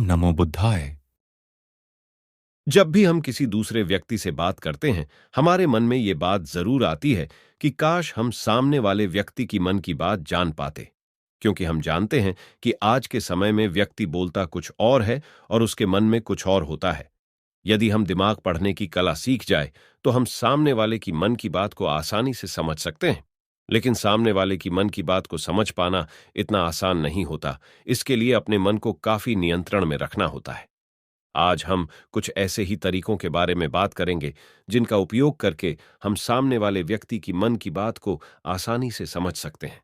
नमो बुद्धाय। जब भी हम किसी दूसरे व्यक्ति से बात करते हैं, हमारे मन में ये बात जरूर आती है कि काश हम सामने वाले व्यक्ति की मन की बात जान पाते, क्योंकि हम जानते हैं कि आज के समय में व्यक्ति बोलता कुछ और है और उसके मन में कुछ और होता है। यदि हम दिमाग पढ़ने की कला सीख जाए, तो हम सामने वाले की मन की बात को आसानी से समझ सकते हैं। लेकिन सामने वाले की मन की बात को समझ पाना इतना आसान नहीं होता। इसके लिए अपने मन को काफी नियंत्रण में रखना होता है। आज हम कुछ ऐसे ही तरीकों के बारे में बात करेंगे जिनका उपयोग करके हम सामने वाले व्यक्ति की मन की बात को आसानी से समझ सकते हैं।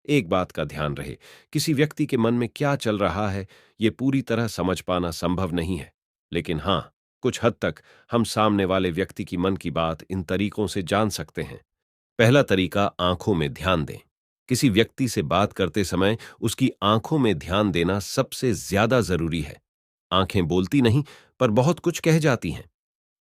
एक बात का ध्यान रहे, किसी व्यक्ति के मन में क्या चल रहा है, ये पूरी तरह समझ पाना संभव नहीं है। लेकिन हाँ, कुछ हद तक हम सामने वाले व्यक्ति की मन की बात इन तरीकों से जान सकते हैं। पहला तरीका, आंखों में ध्यान दें। किसी व्यक्ति से बात करते समय उसकी आंखों में ध्यान देना सबसे ज्यादा जरूरी है। आंखें बोलती नहीं, पर बहुत कुछ कह जाती हैं।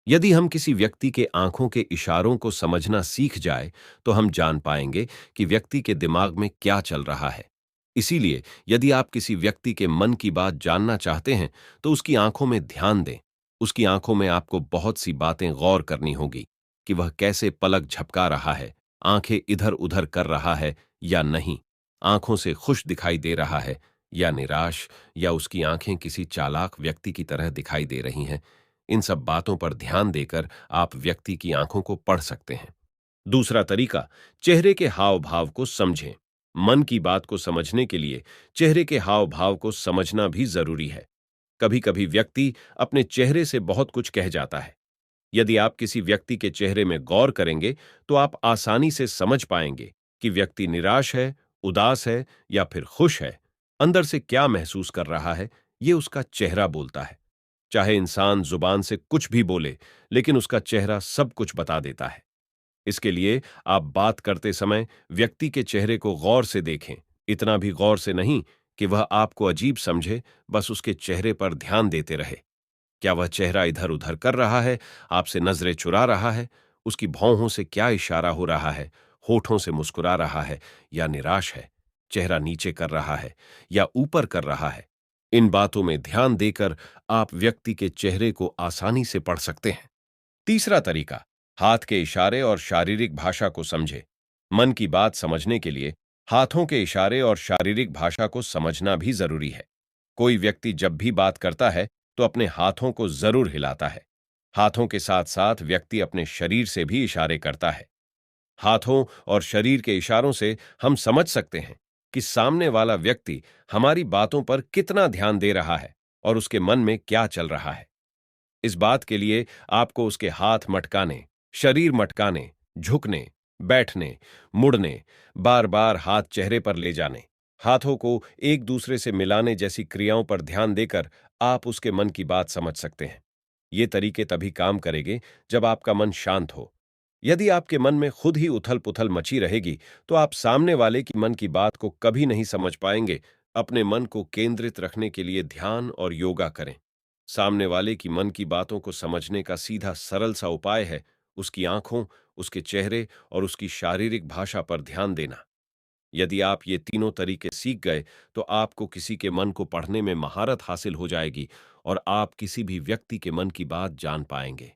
यदि हम किसी व्यक्ति के आंखों के इशारों को समझना सीख जाए, तो हम जान पाएंगे कि व्यक्ति के दिमाग में क्या चल रहा है। इसीलिए यदि आप किसी व्यक्ति के मन की बात जानना चाहते हैं, तो उसकी आंखों में ध्यान दें। उसकी आंखों में आपको बहुत सी बातें गौर करनी होगी कि वह कैसे पलक झपका रहा है, आंखें इधर उधर कर रहा है या नहीं, आंखों से खुश दिखाई दे रहा है या निराश, या उसकी आंखें किसी चालाक व्यक्ति की तरह दिखाई दे रही हैं। इन सब बातों पर ध्यान देकर आप व्यक्ति की आंखों को पढ़ सकते हैं। दूसरा तरीका, चेहरे के हाव भाव को समझें। मन की बात को समझने के लिए चेहरे के हाव भाव को समझना भी जरूरी है। कभी कभी व्यक्ति अपने चेहरे से बहुत कुछ कह जाता है। यदि आप किसी व्यक्ति के चेहरे में गौर करेंगे, तो आप आसानी से समझ पाएंगे कि व्यक्ति निराश है, उदास है या फिर खुश है। अंदर से क्या महसूस कर रहा है, ये उसका चेहरा बोलता है। चाहे इंसान जुबान से कुछ भी बोले, लेकिन उसका चेहरा सब कुछ बता देता है। इसके लिए आप बात करते समय व्यक्ति के चेहरे को गौर से देखें। इतना भी गौर से नहीं कि वह आपको अजीब समझे, बस उसके चेहरे पर ध्यान देते रहे। क्या वह चेहरा इधर उधर कर रहा है, आपसे नजरें चुरा रहा है, उसकी भौहों से क्या इशारा हो रहा है, होठों से मुस्कुरा रहा है या निराश है, चेहरा नीचे कर रहा है या ऊपर कर रहा है। इन बातों में ध्यान देकर आप व्यक्ति के चेहरे को आसानी से पढ़ सकते हैं। तीसरा तरीका, हाथ के इशारे और शारीरिक भाषा को समझें। मन की बात समझने के लिए हाथों के इशारे और शारीरिक भाषा को समझना भी जरूरी है। कोई व्यक्ति जब भी बात करता है, तो अपने हाथों को जरूर हिलाता है। हाथों के साथ साथ व्यक्ति अपने शरीर से भी इशारे करता है। हाथों और शरीर के इशारों से हम समझ सकते हैं कि सामने वाला व्यक्ति हमारी बातों पर कितना ध्यान दे रहा है और उसके मन में क्या चल रहा है। इस बात के लिए आपको उसके हाथ मटकाने, शरीर मटकाने, झुकने, बैठने, मुड़ने, बार बार हाथ चेहरे पर ले जाने, हाथों को एक दूसरे से मिलाने जैसी क्रियाओं पर ध्यान देकर आप उसके मन की बात समझ सकते हैं। ये तरीके तभी काम करेंगे जब आपका मन शांत हो। यदि आपके मन में खुद ही उथल पुथल मची रहेगी, तो आप सामने वाले की मन की बात को कभी नहीं समझ पाएंगे। अपने मन को केंद्रित रखने के लिए ध्यान और योगा करें। सामने वाले की मन की बातों को समझने का सीधा सरल सा उपाय है उसकी आंखों, उसके चेहरे और उसकी शारीरिक भाषा पर ध्यान देना। यदि आप ये तीनों तरीके सीख गए, तो आपको किसी के मन को पढ़ने में महारत हासिल हो जाएगी और आप किसी भी व्यक्ति के मन की बात जान पाएंगे।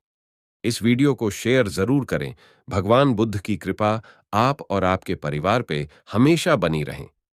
इस वीडियो को शेयर जरूर करें। भगवान बुद्ध की कृपा आप और आपके परिवार पे हमेशा बनी रहे।